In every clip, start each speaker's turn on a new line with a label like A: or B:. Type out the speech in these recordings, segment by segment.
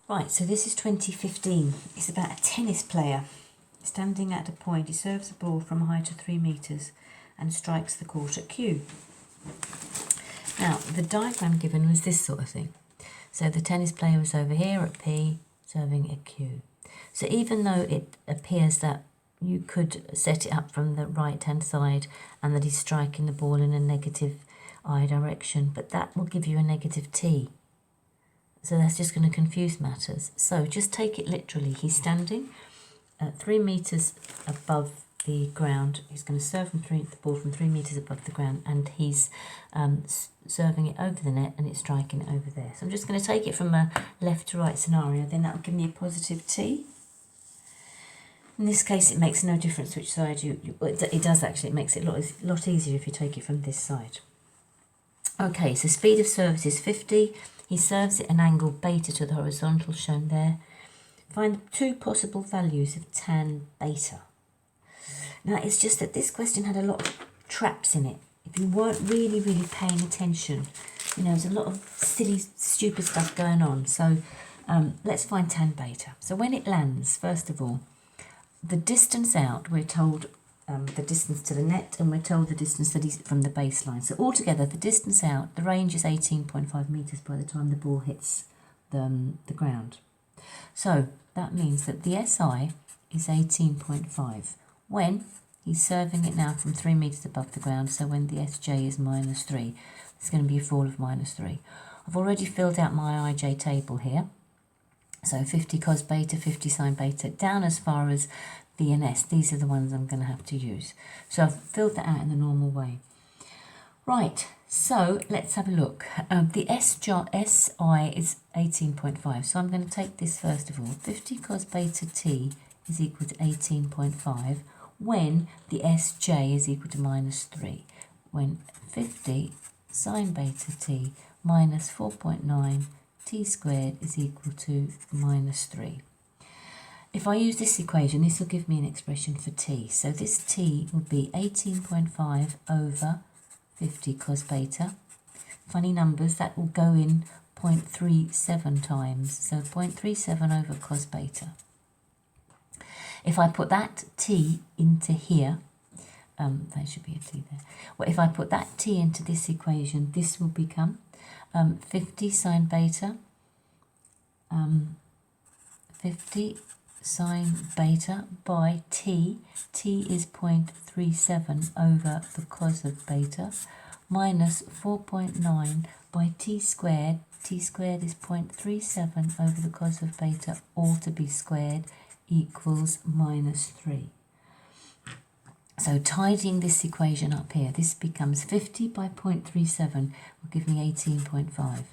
A: Right, so this is 2015. It's about a tennis player standing at a point. He serves the ball from a height of 3 metres and strikes the court at Q. Now, the diagram given was this sort of thing. So the tennis player was over here at P, serving at Q. So even though it appears that you could set it up from the right-hand side and that he's striking the ball in a negative I direction, but that will give you a negative T. So that's just going to confuse matters. So just take it literally. He's standing at 3 metres above the ground. He's going to serve the ball from 3 metres above the ground, and he's serving it over the net and it's striking it over there. So I'm just going to take it from a left to right scenario. Then that will give me a positive T. In this case, it makes no difference which side it does actually. It makes it a lot easier if you take it from this side. Okay, so speed of service is 50. He serves at an angle beta to the horizontal shown there. Find two possible values of tan beta. Now, it's just that this question had a lot of traps in it. If you weren't really paying attention, there's a lot of silly, stupid stuff going on. So let's find tan beta. So when it lands, first of all, the distance out, we're told the distance to the net, and we're told the distance that is from the baseline. So altogether, the distance out, the range is 18.5 metres by the time the ball hits the ground. So that means that the SI is 18.5 when he's serving it now from 3 metres above the ground. So when the SJ is -3, it's going to be a fall of -3. I've already filled out my IJ table here. So 50 cos beta, 50 sine beta, down as far as V and S. These are the ones I'm going to have to use. So I've filled that out in the normal way. Right, so let's have a look. The SI is 18.5. So I'm going to take this first of all. 50 cos beta T is equal to 18.5 when the SJ is equal to -3. When 50 sine beta T minus 4.9 T squared is equal to -3. If I use this equation, this will give me an expression for T. So this T will be 18.5 over 50 cos beta. Funny numbers, that will go in 0.37 times. So 0.37 over cos beta. If I put that T into here, there should be a T there. Well, if I put that T into this equation, this will become 50 sine beta, 50 sine beta by T. T is 0.37 over the cos of beta minus 4.9 by T squared. T squared is 0.37 over the cos of beta, all to be squared, equals -3. So tidying this equation up here, this becomes 50 by 0.37 will give me 18.5.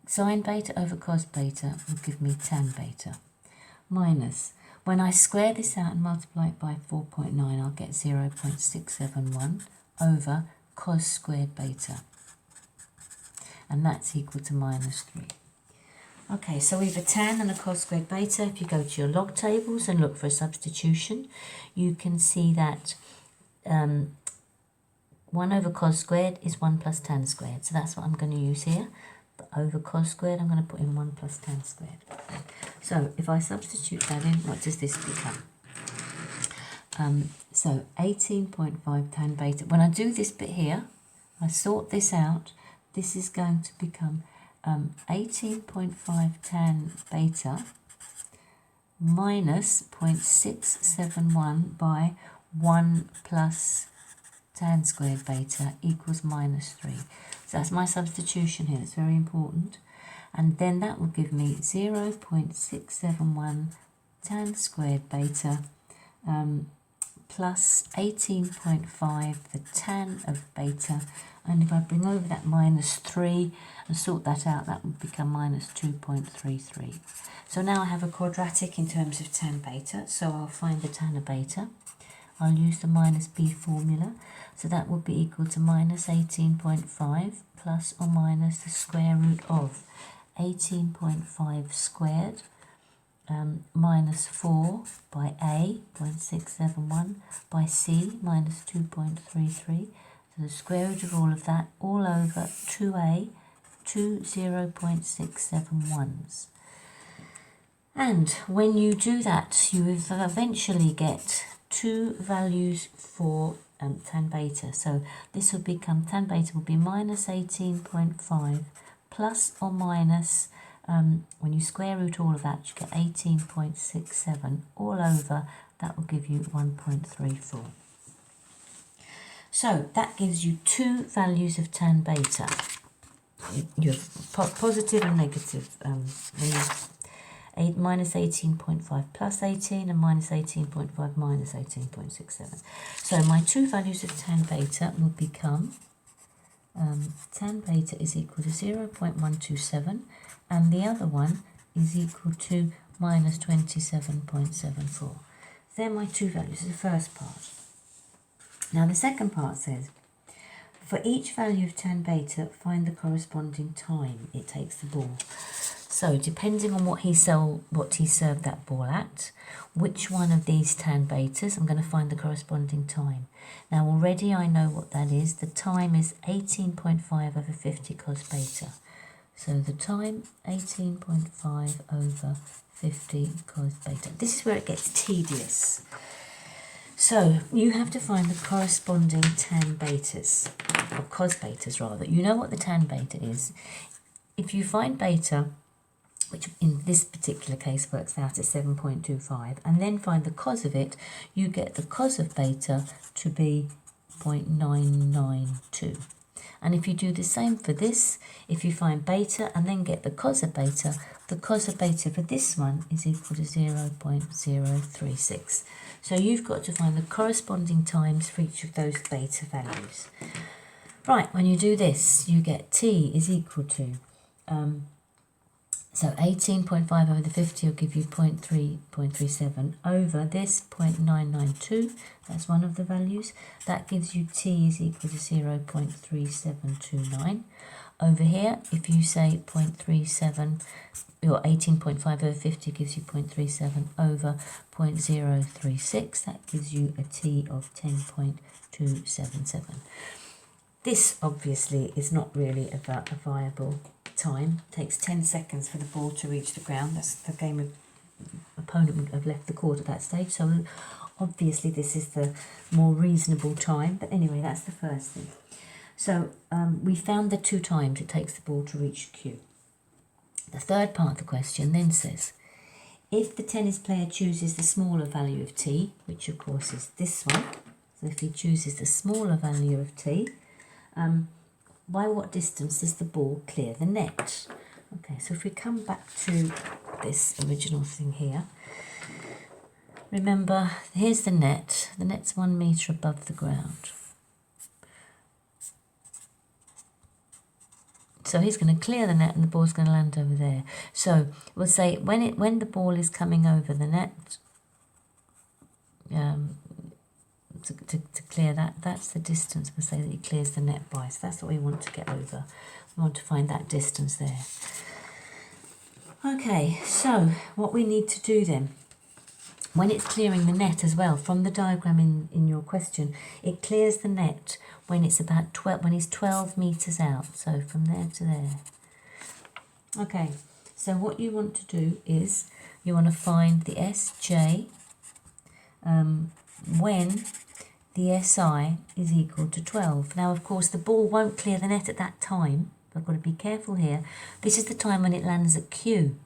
A: Sine beta over cos beta will give me tan beta. Minus, when I square this out and multiply it by 4.9, I'll get 0.671 over cos squared beta. And that's equal to -3. Okay, so we have a tan and a cos squared beta. If you go to your log tables and look for a substitution, you can see that 1 over cos squared is 1 plus tan squared. So that's what I'm going to use here. But over cos squared, I'm going to put in 1 plus tan squared. So if I substitute that in, what does this become? So 18.5 tan beta. When I do this bit here, I sort this out. This is going to become 18.5 tan beta minus 0.671 by 1 plus tan squared beta equals -3. So that's my substitution here. It's very important. And then that will give me 0.671 tan squared beta plus 18.5 the tan of beta. And if I bring over that -3 and sort that out, that would become -2.33. So now I have a quadratic in terms of tan beta. So I'll find the tan of beta. I'll use the -b formula. So that would be equal to -18.5 plus or minus the square root of 18.5 squared minus 4 by A, 0.671, by C, minus 2.33. So the square root of all of that, all over 2A, 2 0.671s. And when you do that, you eventually get two values for tan beta. So this will become, tan beta will be minus 18.5 plus or minus, when you square root all of that, you get 18.67 all over. That will give you 1.34. So that gives you two values of tan beta. You have positive and negative. Minus 18.5 plus 18 and minus 18.5 minus 18.67. So my two values of tan beta will become tan beta is equal to 0.127 and the other one is equal to minus 27.74. They're my two values, the first part. Now the second part says, for each value of tan beta, find the corresponding time it takes the ball. So depending on what he served that ball at, which one of these tan betas, I'm going to find the corresponding time. Now already I know what that is. The time is 18.5 over 50 cos beta. So the time, 18.5 over 50 cos beta. This is where it gets tedious. So you have to find the corresponding tan betas, or cos betas rather. You know what the tan beta is. If you find beta, which in this particular case works out at 7.25, and then find the cos of it, you get the cos of beta to be 0.992. And if you do the same for this, if you find beta and then get the cos of beta for this one is equal to 0.036. So you've got to find the corresponding times for each of those beta values. Right, when you do this, you get t is equal to, so 18.5 over the 50 will give you 0.37 over this 0.992, that's one of the values. That gives you t is equal to 0.3729. Over here, if you say 0.37, or 18.5 over 50 gives you 0.37 over 0.036, that gives you a t of 10.277. This obviously is not really a viable time. It takes 10 seconds for the ball to reach the ground. That's the game of opponent would have left the court at that stage. So obviously this is the more reasonable time. But anyway, that's the first thing. So we found the two times it takes the ball to reach Q. The third part of the question then says, if the tennis player chooses the smaller value of t, which of course is this one, so if he chooses the smaller value of t, by what distance does the ball clear the net? Okay, so if we come back to this original thing here, remember, here's the net. The net's 1 metre above the ground. So he's going to clear the net and the ball's going to land over there. So we'll say when the ball is coming over the net, to clear that, that's the distance we'll say that he clears the net by. So that's what we want to get over. We want to find that distance there. Okay, so what we need to do then, when it's clearing the net as well, from the diagram in your question, it clears the net when it's about 12, when he's 12 metres out, so from there to there. Okay, so what you want to do is you want to find the SJ when the SI is equal to 12. Now, of course, the ball won't clear the net at that time. I've got to be careful here. This is the time when it lands at Q.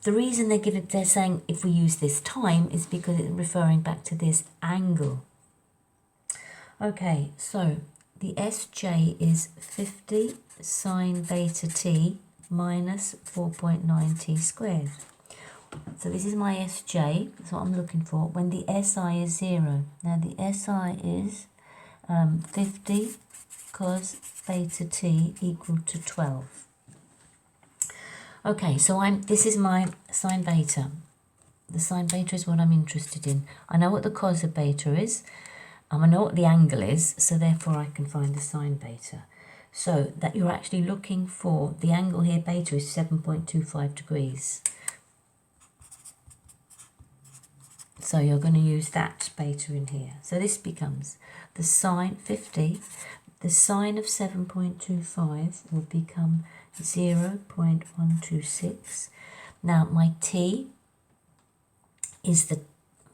A: The reason they're saying if we use this time is because it's referring back to this angle. Okay, so the SJ is 50 sine beta t minus 4.9 t squared. So this is my SJ, that's what I'm looking for, when the SI is 0. Now the SI is 50 cos beta t equal to 12. Okay, so this is my sine beta. The sine beta is what I'm interested in. I know what the cos of beta is. I know what the angle is, so therefore I can find the sine beta. So that you're actually looking for, the angle here, beta, is 7.25 degrees. So you're going to use that beta in here. So this becomes the sine 50, the sine of 7.25 will become 0.126. Now my t is the,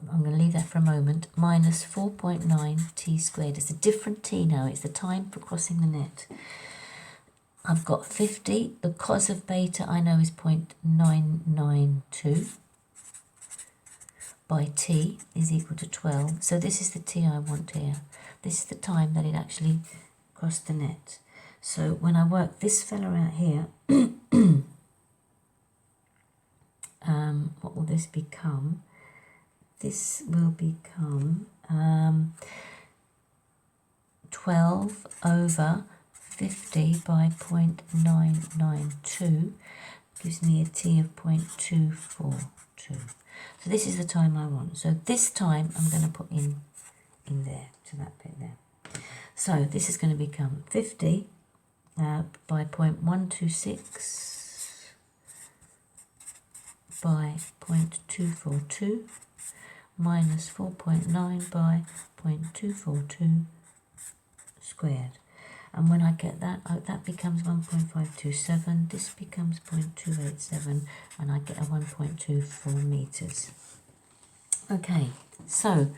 A: I'm going to leave that for a moment, minus 4.9 t squared. It's a different t now, it's the time for crossing the net. I've got 50, the cos of beta I know is 0.992 by t is equal to 12. So this is the t I want here. This is the time that it actually crossed the net. So when I work this fella out here, what will this become? This will become 12 over 50 by 0.992 gives me a t of 0.242. So this is the time I want. So this time I'm going to put in there, to that bit there. So this is going to become 50 by 0.126 by 0.242 minus 4.9 by 0.242 squared. And when I get that out, that becomes 1.527, this becomes 0.287, and I get a 1.24 meters. Okay, so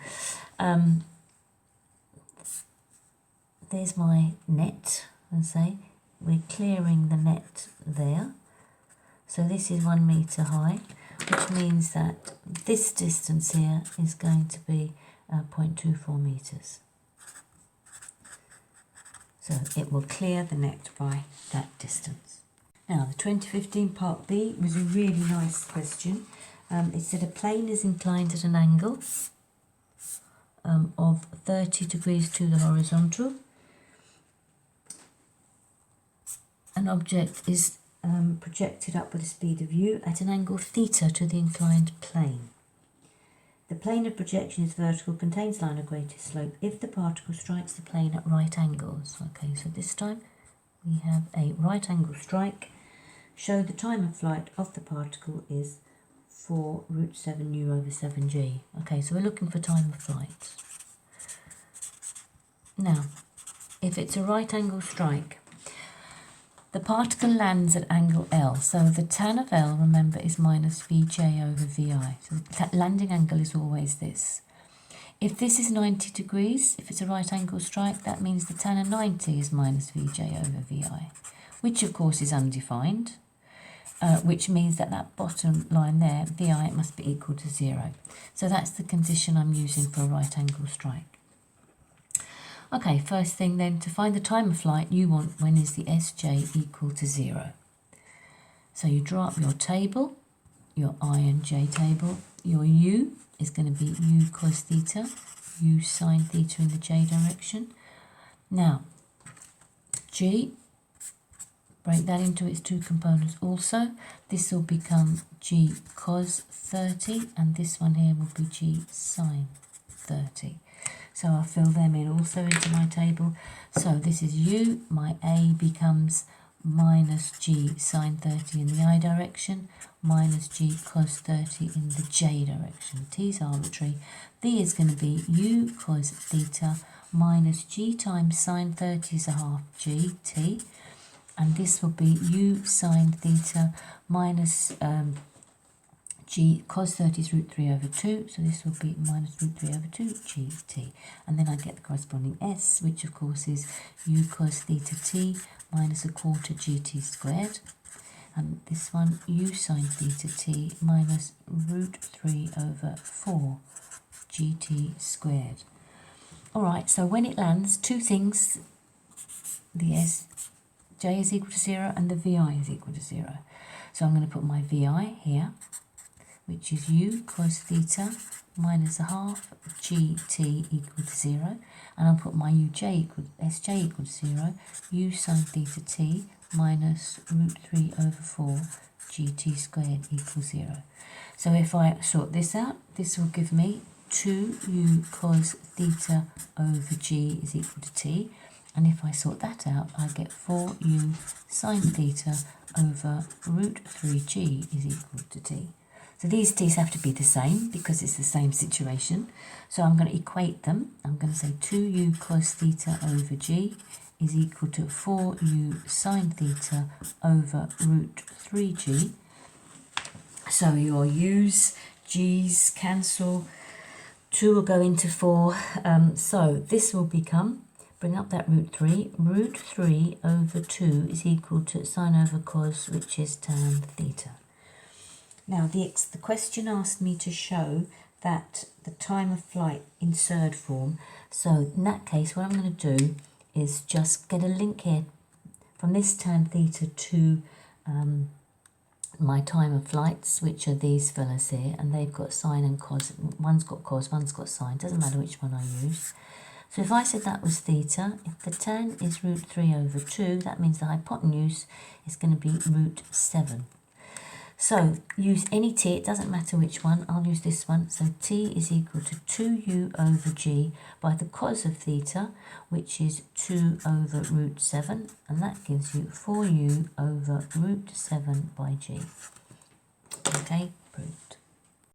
A: there's my net, let's say. We're clearing the net there. So this is 1 meter high, which means that this distance here is going to be 0.24 meters. So it will clear the net by that distance. Now the 2015 part B was a really nice question. It said a plane is inclined at an angle of 30 degrees to the horizontal. An object is projected up with a speed of u at an angle theta to the inclined plane. The plane of projection is vertical, contains line of greatest slope if the particle strikes the plane at right angles. Okay, so this time we have a right angle strike. Show the time of flight of the particle is 4 root 7 u over 7g. Okay, so we're looking for time of flight. Now, if it's a right angle strike, the particle lands at angle L, so the tan of L, remember, is minus Vj over Vi. So that landing angle is always this. If this is 90 degrees, if it's a right angle strike, that means the tan of 90 is minus Vj over Vi, which of course is undefined, which means that that bottom line there, Vi, must be equal to 0. So that's the condition I'm using for a right angle strike. Okay, first thing then, to find the time of flight, you want when is the Sj equal to 0. So you draw up your table, your I and j table. Your u is going to be u cos theta, u sine theta in the j direction. Now, g, break that into its two components also. This will become g cos 30, and this one here will be g sine 30. So I'll fill them in also into my table. So this is u, my a becomes minus g sine 30 in the I direction, minus g cos 30 in the j direction. T is arbitrary. V is going to be u cos theta minus g times sine 30 is a half g, t. And this will be u sine theta minus g cos 30 is root 3 over 2, so this will be minus root 3 over 2 gt. And then I get the corresponding s, which of course is u cos theta t minus a quarter gt squared. And this one, u sine theta t minus root 3 over 4 gt squared. Alright, so when it lands, two things, the Sj is equal to 0 and the Vi is equal to 0. So I'm going to put my Vi here, which is u cos theta minus a half gt equal to 0. And I'll put my Sj equal to 0, u sine theta t minus root 3 over 4 gt squared equals 0. So if I sort this out, this will give me 2u cos theta over g is equal to t. And if I sort that out, I get 4u sine theta over root 3g is equal to t. So these t's have to be the same because it's the same situation. So I'm going to equate them. I'm going to say 2u cos theta over g is equal to 4u sine theta over root 3g. So your u's, g's cancel, 2 will go into 4. So this will become, bring up that root 3. Root 3 over 2 is equal to sine over cos, which is tan theta. Now the question asked me to show that the time of flight in surd form. So in that case, what I'm going to do is just get a link here from this tan theta to my time of flights, which are these fellas here, and they've got sine and cos. One's got cos, one's got sine. Doesn't matter which one I use. So if I said that was theta, if the tan is root 3 over 2, that means the hypotenuse is going to be root 7. So use any t, it doesn't matter which one, I'll use this one. So t is equal to 2u over g by the cos of theta, which is 2 over root 7, and that gives you 4u over root 7 by g. Okay.